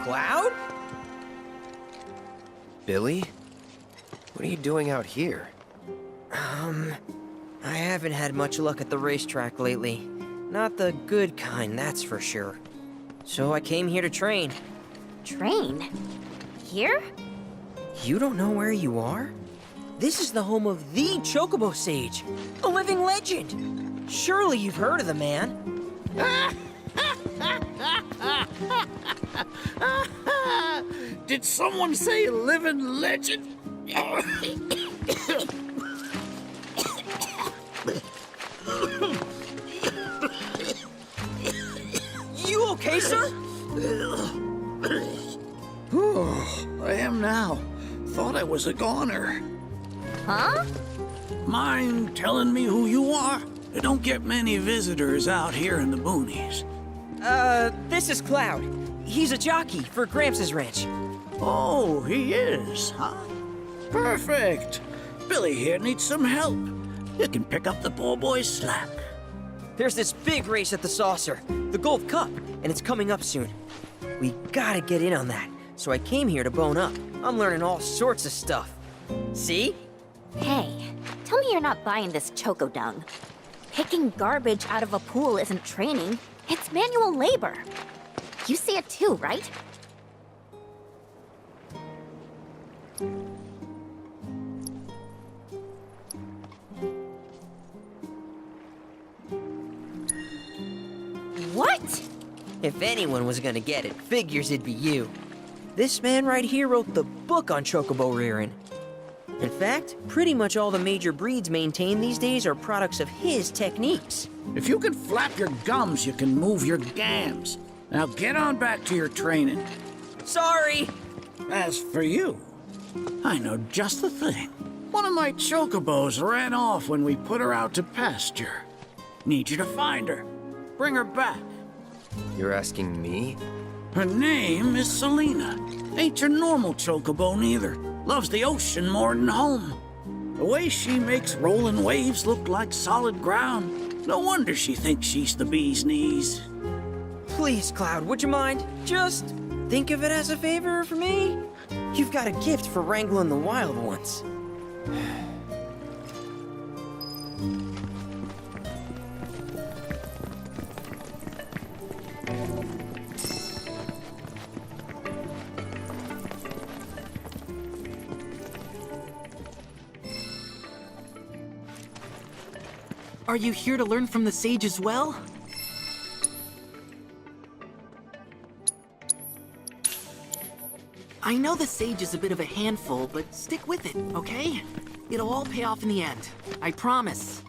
Cloud? Billy? What are you doing out here? I haven't had much luck at the racetrack lately. Not the good kind, that's for sure. So I came here to train. Train? Here? You don't know where you are? This is the home of the Chocobo Sage, a living legend. Surely you've heard of the man. Did someone say living legend? You okay, sir? I am now. Thought I was a goner. Huh? Mind telling me who you are? I don't get many visitors out here in the boonies. This is Cloud. He's a jockey for Gramps' ranch. Oh, he is, huh? Perfect. Billy here needs some help. You can pick up the poor boy's slack. There's this big race at the Saucer, the Gold Cup, and it's coming up soon. We gotta get in on that, so I came here to bone up. I'm learning all sorts of stuff. See? Hey, tell me you're not buying this choco dung. Picking garbage out of a pool isn't training, it's manual labor. You see it too, right? What? If anyone was gonna get it, figures it'd be you. This man right here wrote the book on chocobo rearing. In fact, pretty much all the major breeds maintained these days are products of his techniques. If you can flap your gums, you can move your gams. Now get on back to your training. Sorry! As for you, I know just the thing. One of my chocobos ran off when we put her out to pasture. Need you to find her. Bring her back. You're asking me? Her name is Selena. Ain't your normal chocobo neither. Loves the ocean more than home. The way she makes rolling waves look like solid ground. No wonder she thinks she's the bee's knees. Please, Cloud, would you mind? Just think of it as a favor for me. You've got a gift for wrangling the wild ones. Are you here to learn from the sage as well? I know the sage is a bit of a handful, but stick with it, okay? It'll all pay off in the end. I promise.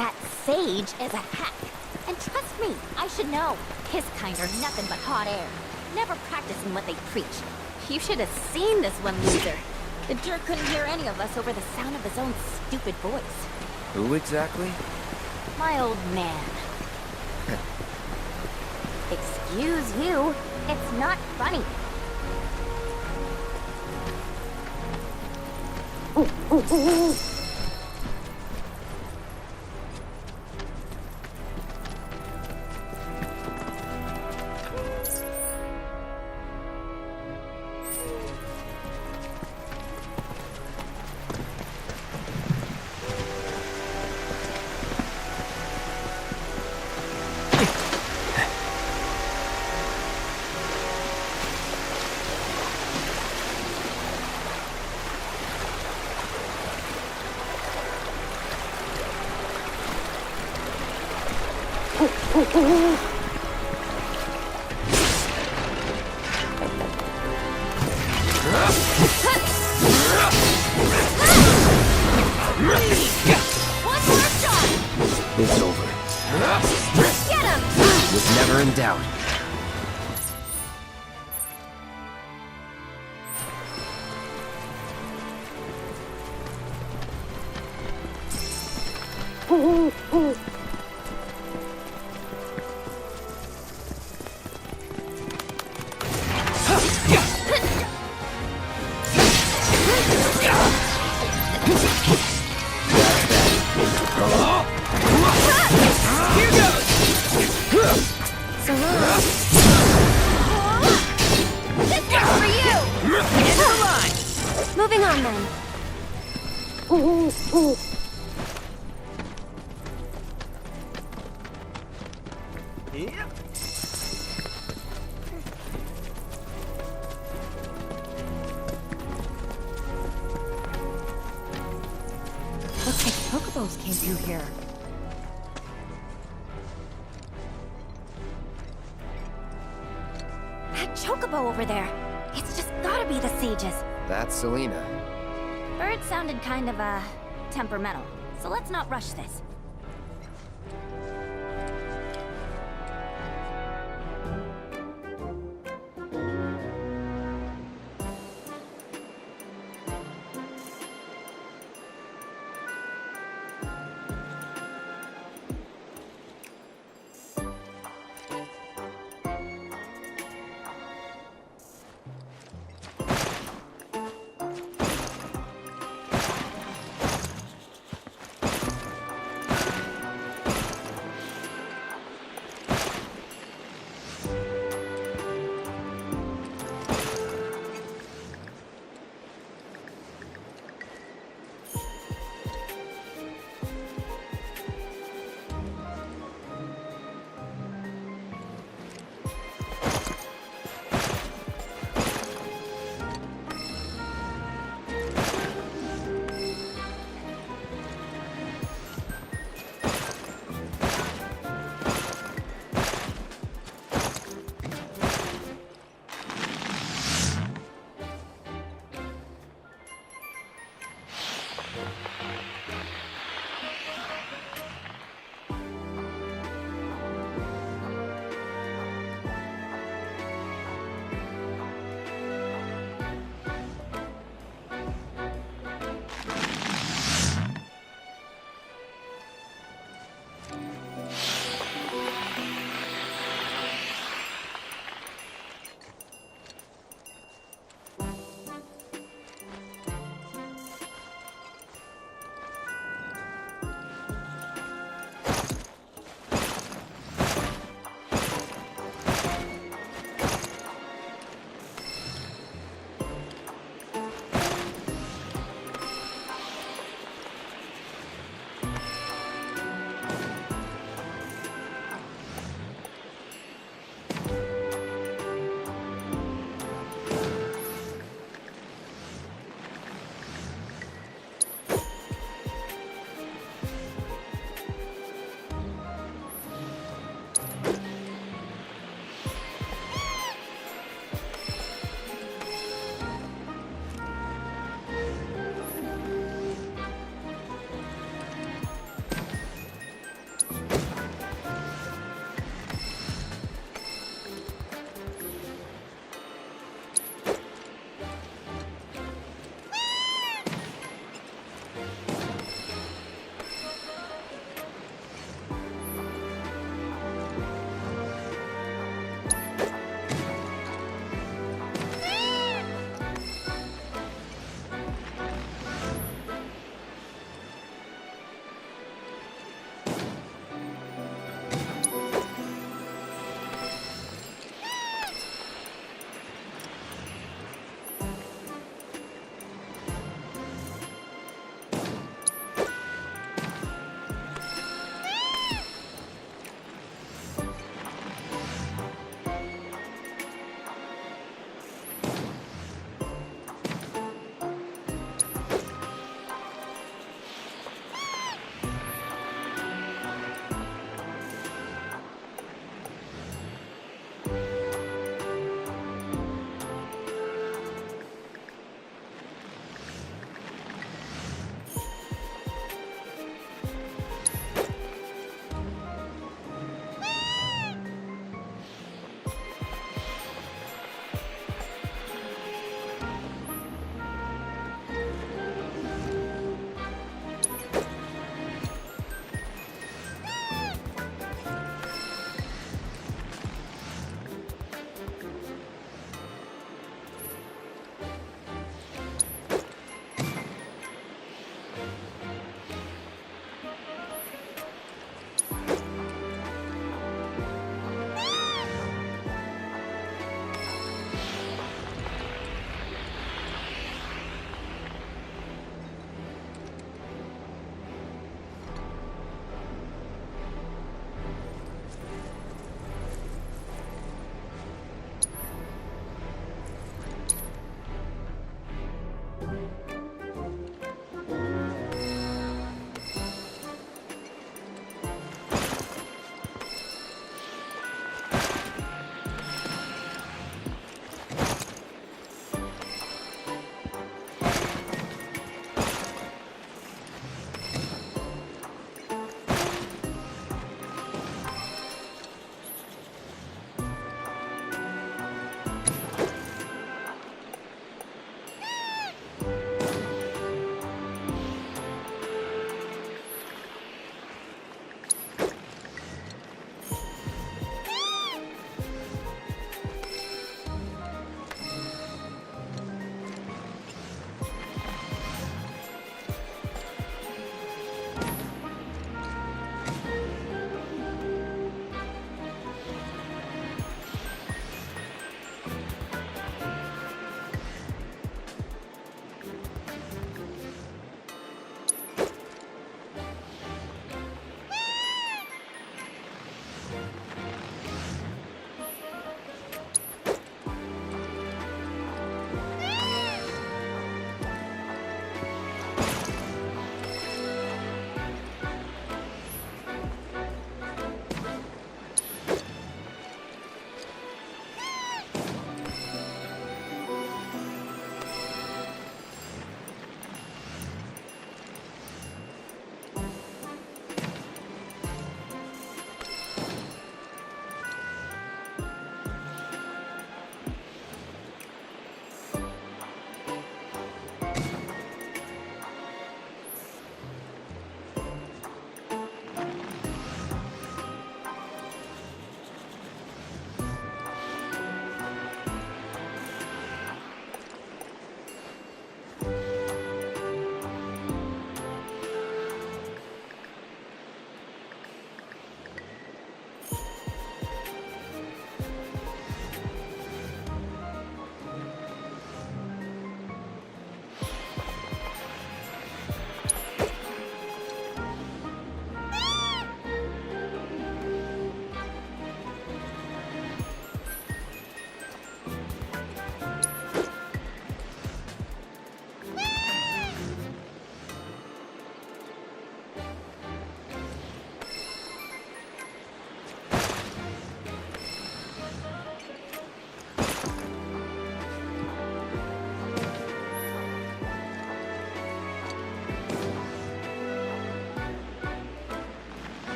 That sage is a hack. And trust me, I should know. His kind are nothing but hot air. Never practicing what they preach. You should have seen this one loser. The jerk couldn't hear any of us over the sound of his own stupid voice. Who exactly? My old man. Excuse you. It's not funny. One more shot! It's over. Get him! Was never in doubt. This one's for you! End the line! Moving on then. Looks like Chocobos came through here. That Chocobo over there. It's just gotta be the sages. That's Selena. Bird sounded kind of, temperamental. So let's not rush this.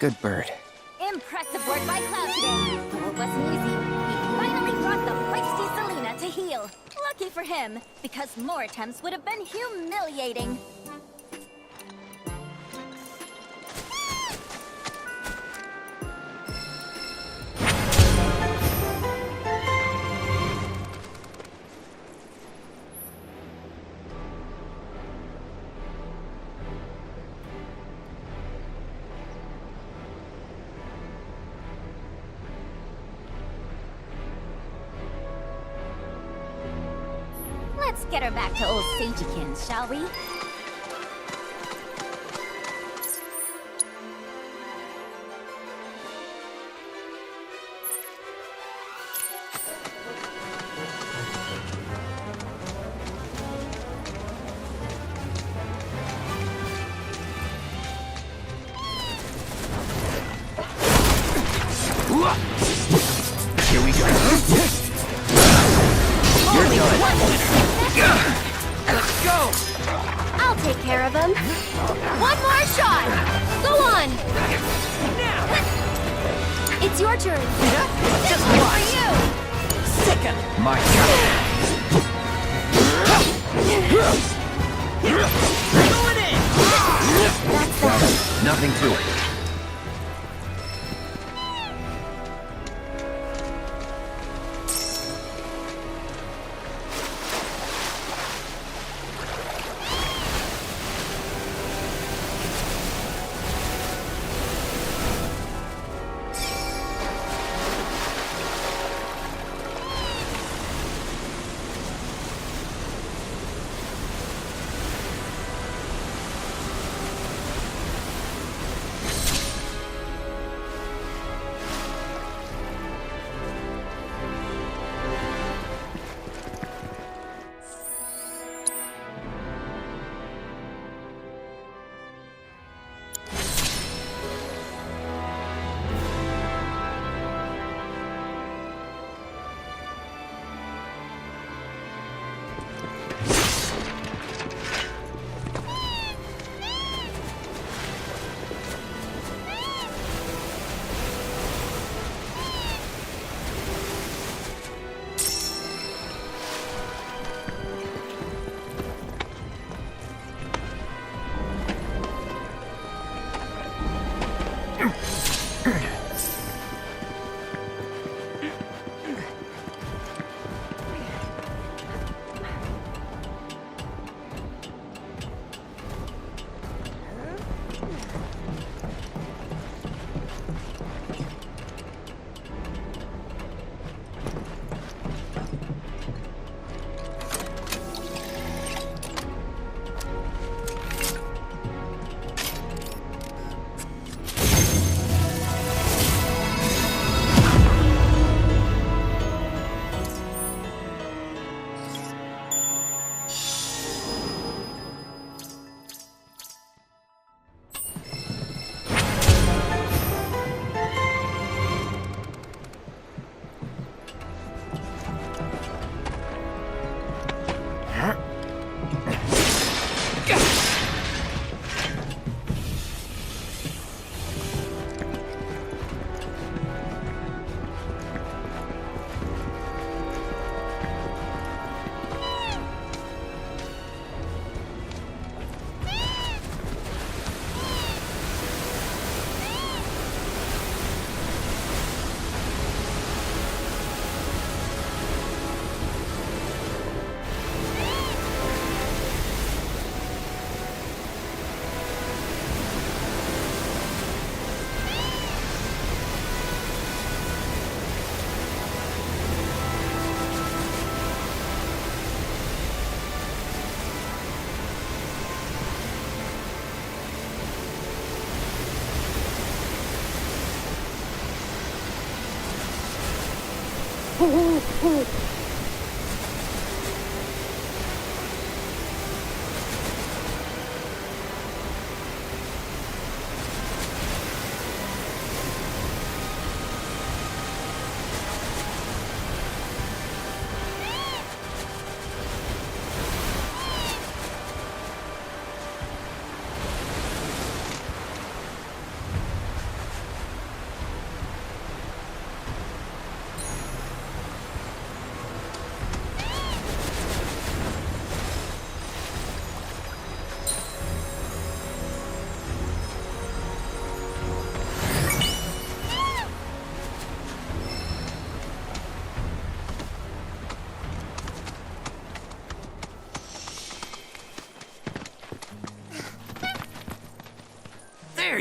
Good bird. Impressive work by Cloud today. Though it wasn't easy, he finally brought the feisty Selena to heel. Lucky for him, because more attempts would have been humiliating. Let's get her back to old Sagekins, shall we? Here we go. You're done. Let's go! I'll take care of him. One more shot! Go on! It's your turn. Just for you! My God. That's that. Nothing to it.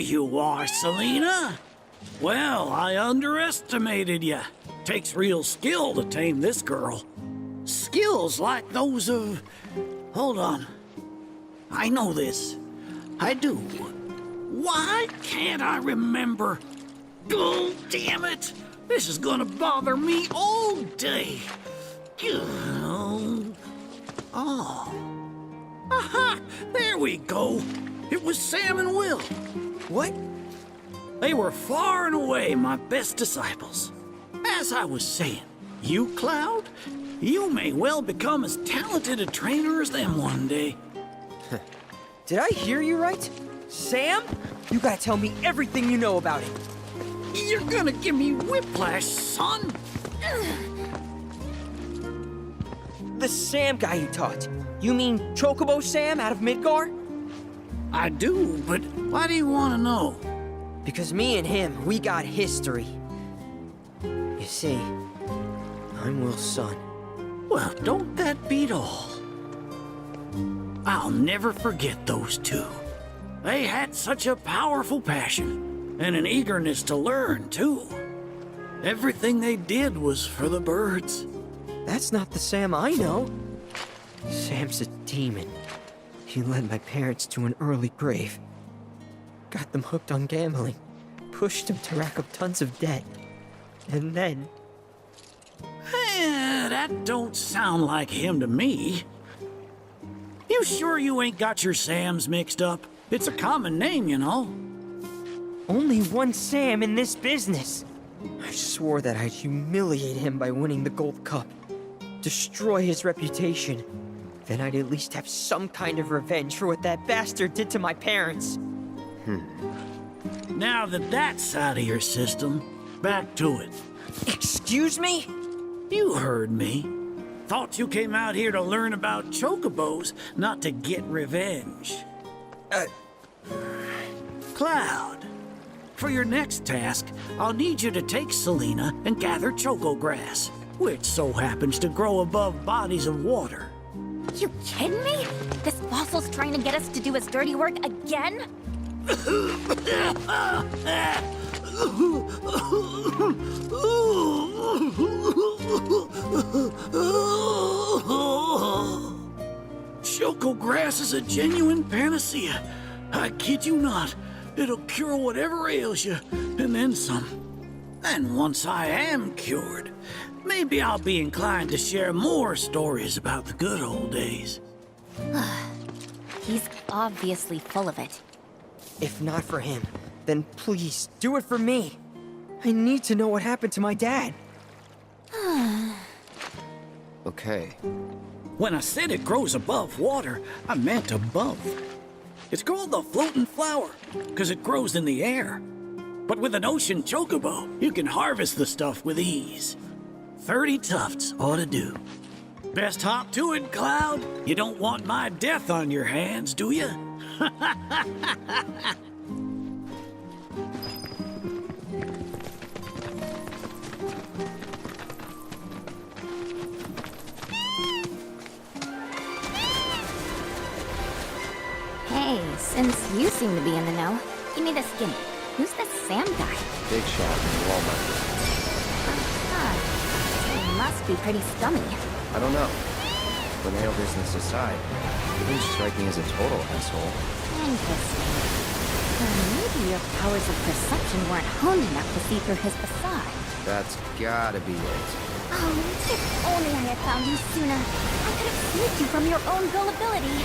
you are, Selena. Well, I underestimated you. Takes real skill to tame this girl. Skills like those of... Hold on. I know this. I do. Why can't I remember? Oh, damn it! This is gonna bother me all day. Oh. Aha! There we go. It was Sam and Will. What? They were far and away my best disciples. As I was saying, you, Cloud, you may well become as talented a trainer as them one day. Did I hear you right? Sam? You gotta tell me everything you know about it. You're gonna give me whiplash, son. The Sam guy you taught. You mean Chocobo Sam out of Midgar? I do, but why do you want to know? Because me and him, we got history. You see, I'm Will's son. Well, don't that beat all? I'll never forget those two. They had such a powerful passion, and an eagerness to learn, too. Everything they did was for the birds. That's not the Sam I know. Sam's a demon. He led my parents to an early grave. Got them hooked on gambling. Pushed them to rack up tons of debt. And then... That don't sound like him to me. You sure you ain't got your Sams mixed up? It's a common name, you know. Only one Sam in this business. I swore that I'd humiliate him by winning the Gold Cup. Destroy his reputation. Then I'd at least have some kind of revenge for what that bastard did to my parents. Now that that's out of your system, back to it. Excuse me? You heard me. Thought you came out here to learn about chocobos, not to get revenge. Cloud, for your next task, I'll need you to take Selena and gather choco grass, which so happens to grow above bodies of water. You kidding me? This fossil's trying to get us to do his dirty work again? Choco grass is a genuine panacea. I kid you not. It'll cure whatever ails you, and then some. And once I am cured, maybe I'll be inclined to share more stories about the good old days. He's obviously full of it. If not for him, then please do it for me. I need to know what happened to my dad. Okay. When I said it grows above water, I meant above. It's called the floating flower, because it grows in the air. But with an ocean chocobo, you can harvest the stuff with ease. 30 tufts ought to do. Best hop to it, Cloud. You don't want my death on your hands, do you? Hey, since you seem to be in the know, give me the skinny. Who's this Sam guy? Big shot in Walmart. He must be pretty scummy. I don't know. Banal business aside, he didn't strike me as a total asshole. Interesting. Maybe your powers of perception weren't honed enough to see through his facade. That's gotta be it. Oh, if only I had found you sooner. I could have saved you from your own gullibility.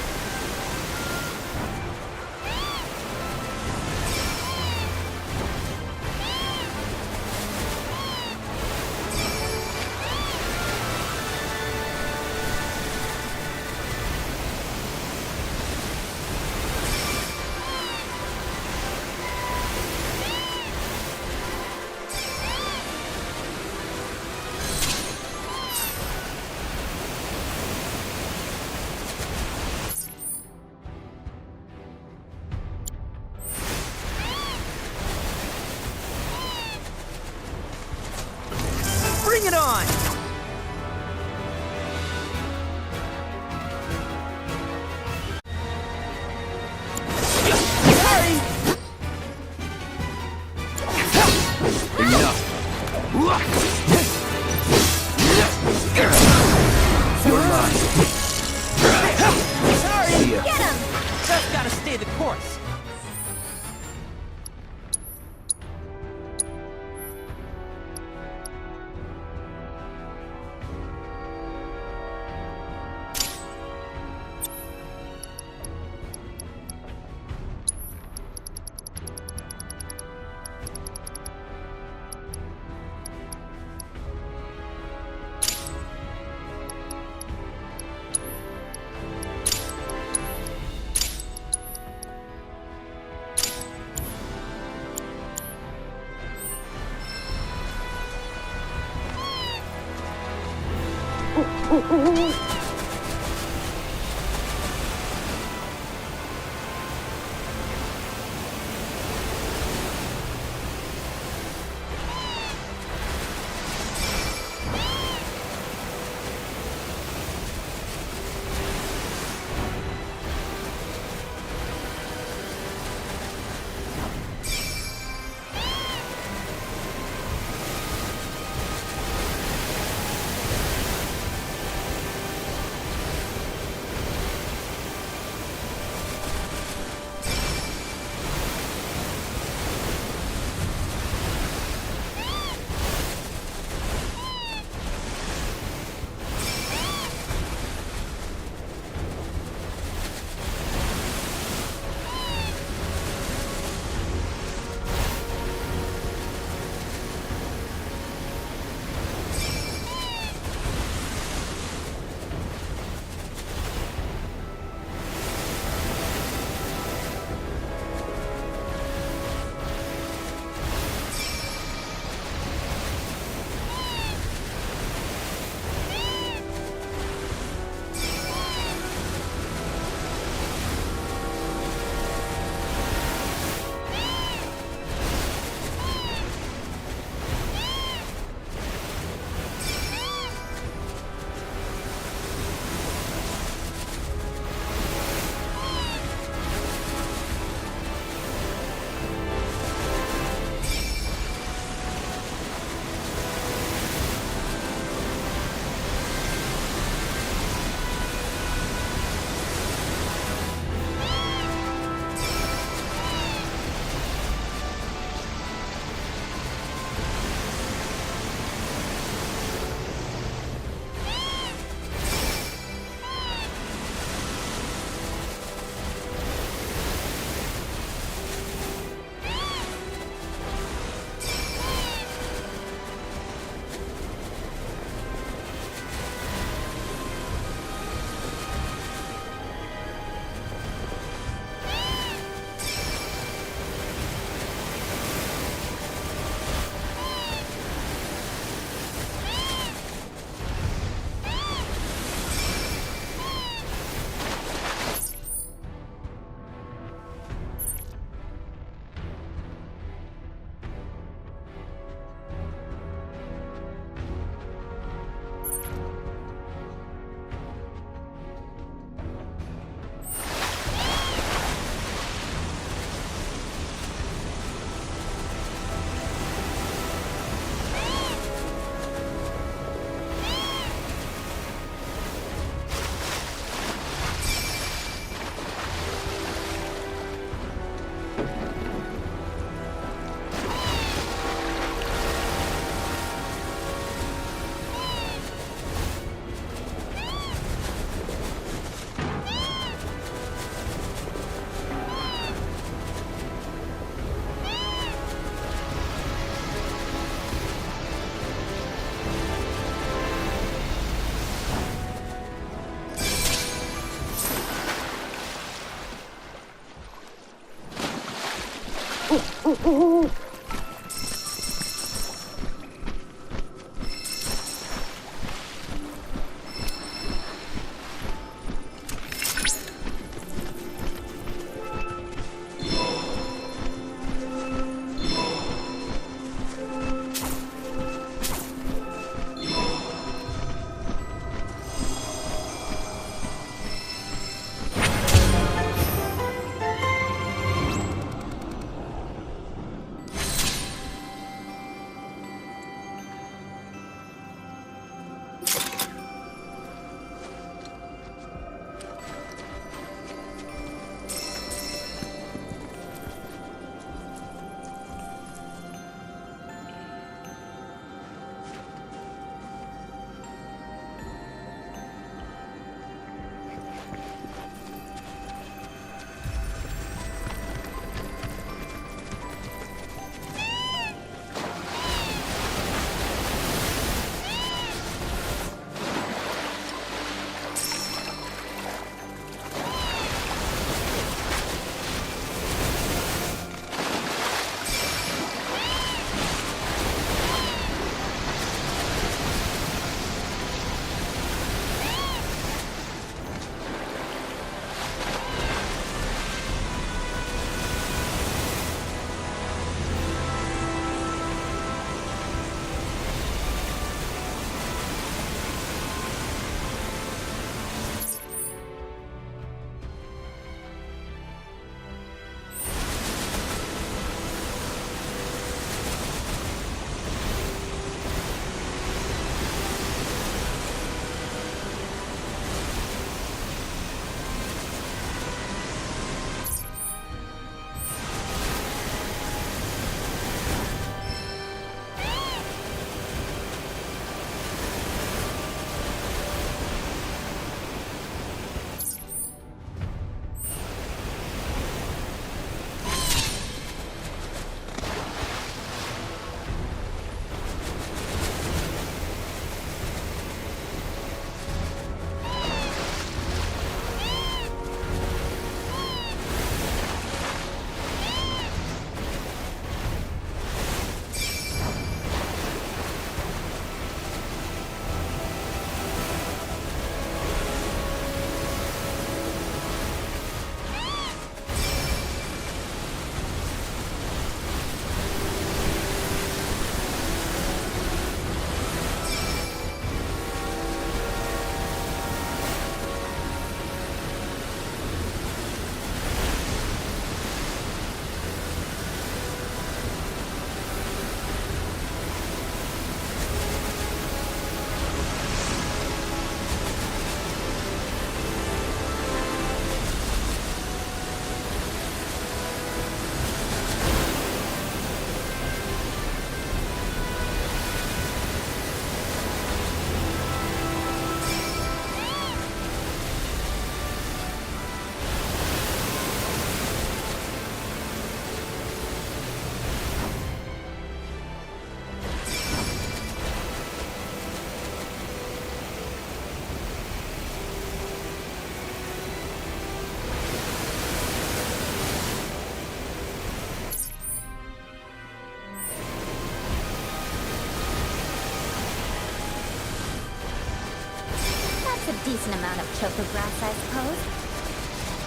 Decent amount of choco grass, I suppose.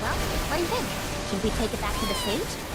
Well, what do you think? Should we take it back to the stage?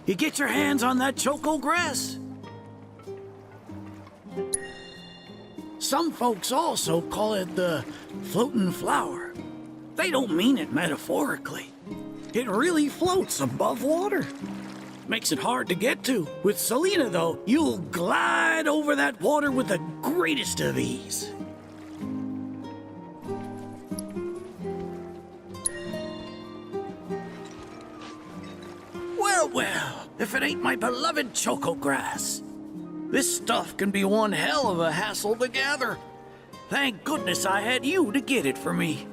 You get your hands on that choco grass? Some folks also call it the floating flower. They don't mean it metaphorically. It really floats above water. Makes it hard to get to. With Selena, though, you'll glide over that water with the greatest of ease. Well, well, if it ain't my beloved choco grass. This stuff can be one hell of a hassle to gather. Thank goodness I had you to get it for me.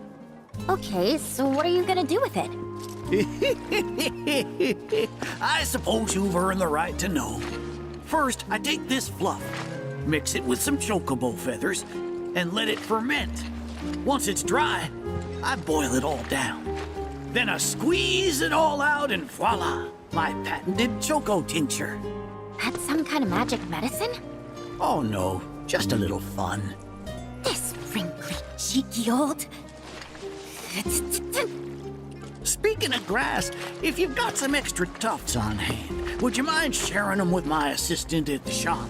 Okay, so what are you gonna do with it? I suppose you've earned the right to know. First, I take this fluff, mix it with some chocobo feathers, and let it ferment. Once it's dry, I boil it all down. Then I squeeze it all out and voila, my patented choco tincture. That's some kind of magic medicine? Oh no, just a little fun. This wrinkly, cheeky old... Speaking of grass, if you've got some extra tufts on hand, would you mind sharing them with my assistant at the shop?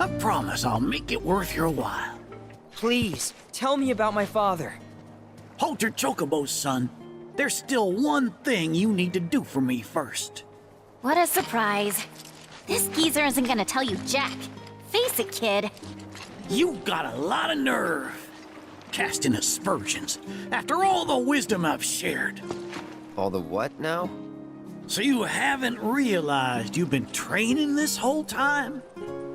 I promise I'll make it worth your while. Please, tell me about my father. Hold your chocobos, son. There's still one thing you need to do for me first. What a surprise. This geezer isn't gonna tell you jack. Face it, kid. You got a lot of nerve. Casting aspersions after all the wisdom I've shared. All the what now? So you haven't realized you've been training this whole time?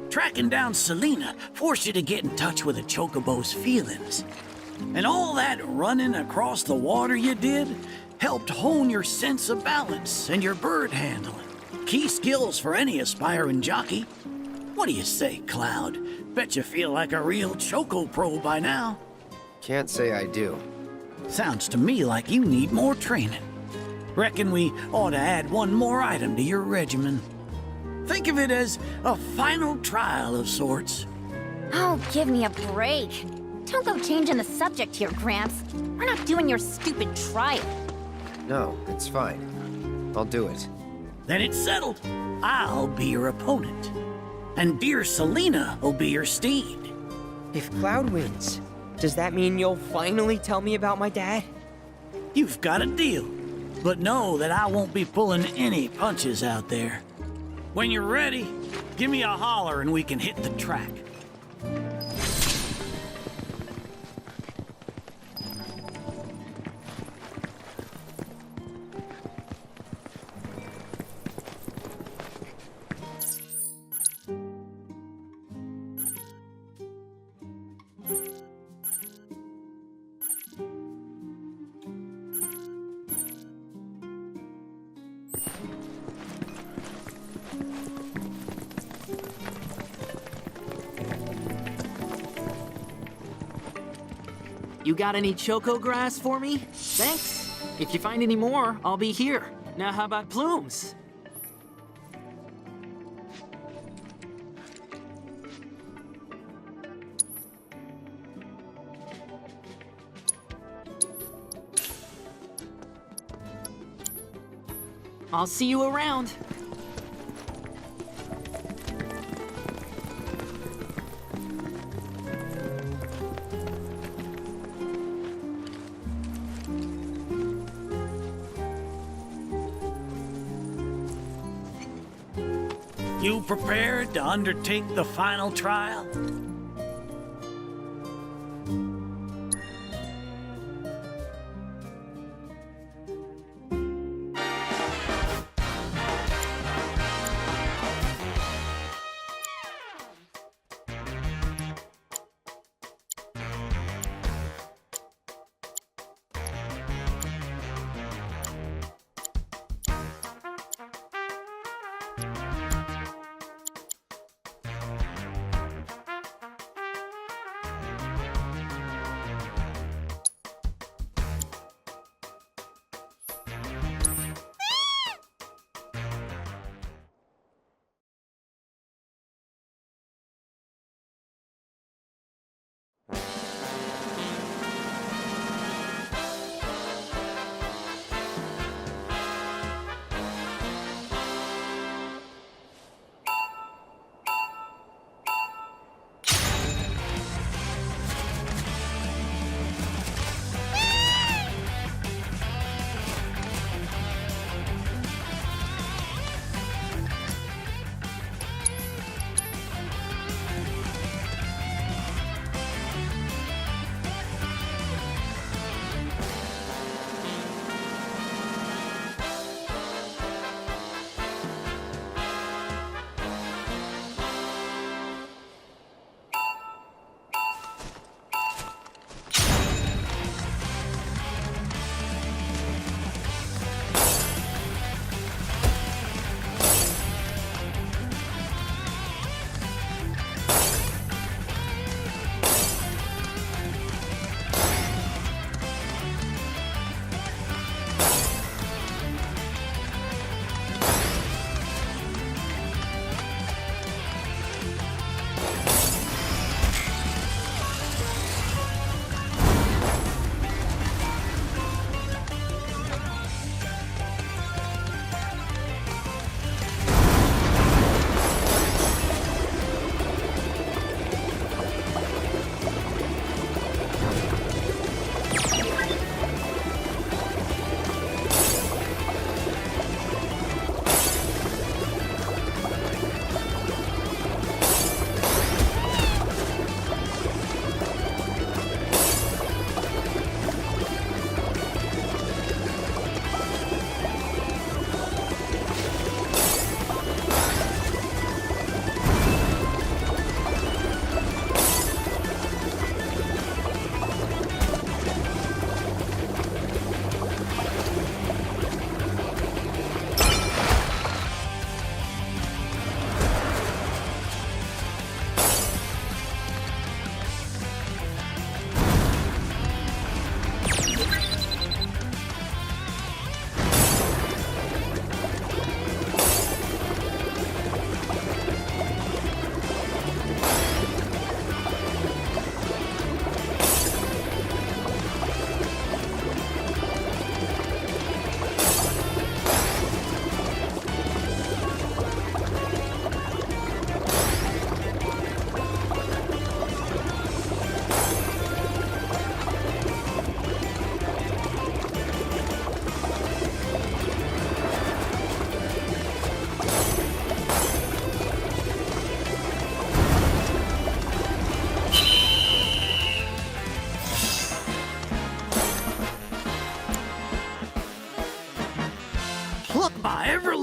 Tracking down Selena forced you to get in touch with a chocobo's feelings. And all that running across the water you did helped hone your sense of balance and your bird handling. Key skills for any aspiring jockey. What do you say, Cloud? Bet you feel like a real choco pro by now. Can't say I do. Sounds to me like you need more training. Reckon we ought to add one more item to your regimen. Think of it as a final trial of sorts. Oh, give me a break. Don't go changing the subject here, Gramps. We're not doing your stupid trial. No, it's fine. I'll do it. Then it's settled. I'll be your opponent. And dear Selena will be your steed. If Cloud wins, does that mean you'll finally tell me about my dad? You've got a deal. But know that I won't be pulling any punches out there. When you're ready, give me a holler and we can hit the track. You got any choco grass for me? Thanks. If you find any more, I'll be here. Now how about plumes? I'll see you around. You prepared to undertake the final trial?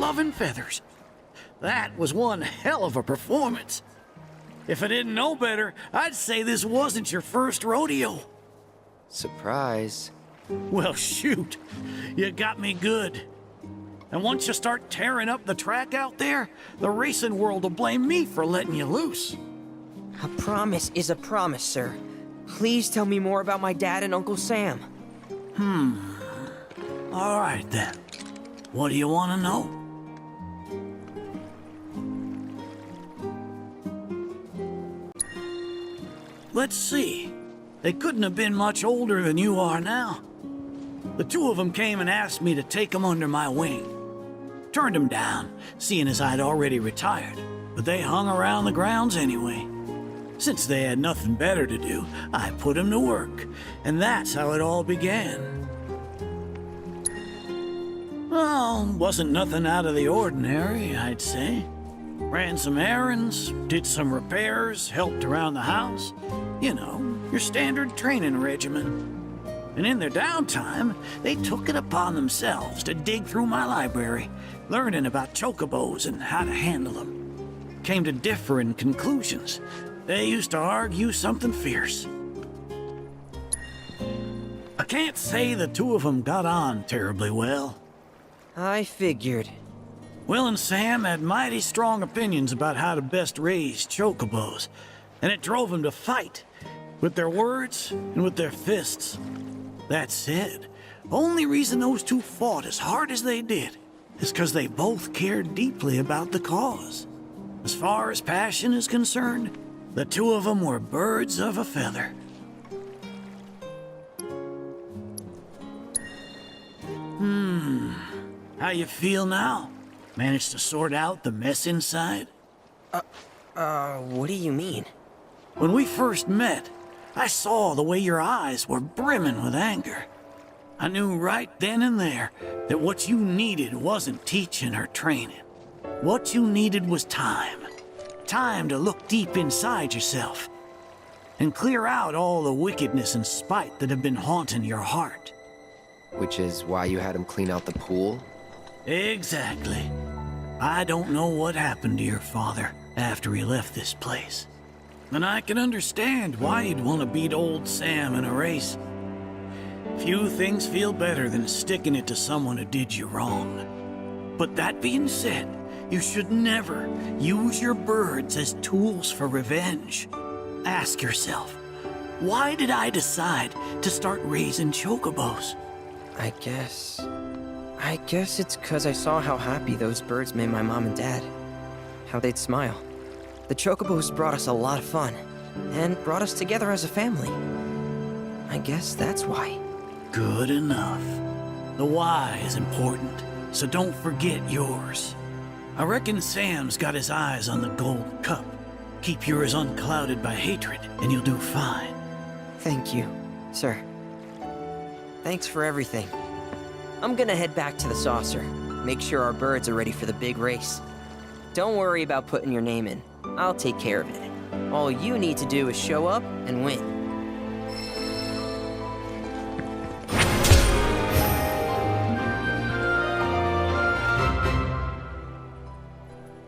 fluffing feathers. That was one hell of a performance. If I didn't know better, I'd say this wasn't your first rodeo. Surprise. Well, shoot. You got me good. And once you start tearing up the track out there, the racing world will blame me for letting you loose. A promise is a promise, sir. Please tell me more about my dad and Uncle Sam. All right, then. What do you want to know? Let's see. They couldn't have been much older than you are now. The two of them came and asked me to take them under my wing. Turned them down, seeing as I'd already retired, but they hung around the grounds anyway. Since they had nothing better to do, I put them to work, and that's how it all began. Well, wasn't nothing out of the ordinary, I'd say. Ran some errands, did some repairs, helped around the house. You know, your standard training regimen. And in their downtime, they took it upon themselves to dig through my library, learning about chocobos and how to handle them. Came to differing conclusions. They used to argue something fierce. I can't say the two of them got on terribly well. I figured. Will and Sam had mighty strong opinions about how to best raise chocobos, and it drove them to fight, with their words and with their fists. That said, only reason those two fought as hard as they did is because they both cared deeply about the cause. As far as passion is concerned, the two of them were birds of a feather. How you feel now? Managed to sort out the mess inside? What do you mean? When we first met, I saw the way your eyes were brimming with anger. I knew right then and there that what you needed wasn't teaching or training. What you needed was time. Time to look deep inside yourself and clear out all the wickedness and spite that have been haunting your heart. Which is why you had him clean out the pool? Exactly. I don't know what happened to your father after he left this place. And I can understand why you'd want to beat old Sam in a race. Few things feel better than sticking it to someone who did you wrong. But that being said, you should never use your birds as tools for revenge. Ask yourself, why did I decide to start raising chocobos? I guess it's 'cause I saw how happy those birds made my mom and dad. How they'd smile. The chocobos brought us a lot of fun, and brought us together as a family. I guess that's why. Good enough. The why is important, so don't forget yours. I reckon Sam's got his eyes on the gold cup. Keep yours unclouded by hatred, and you'll do fine. Thank you, sir. Thanks for everything. I'm gonna head back to the saucer. Make sure our birds are ready for the big race. Don't worry about putting your name in. I'll take care of it. All you need to do is show up and win.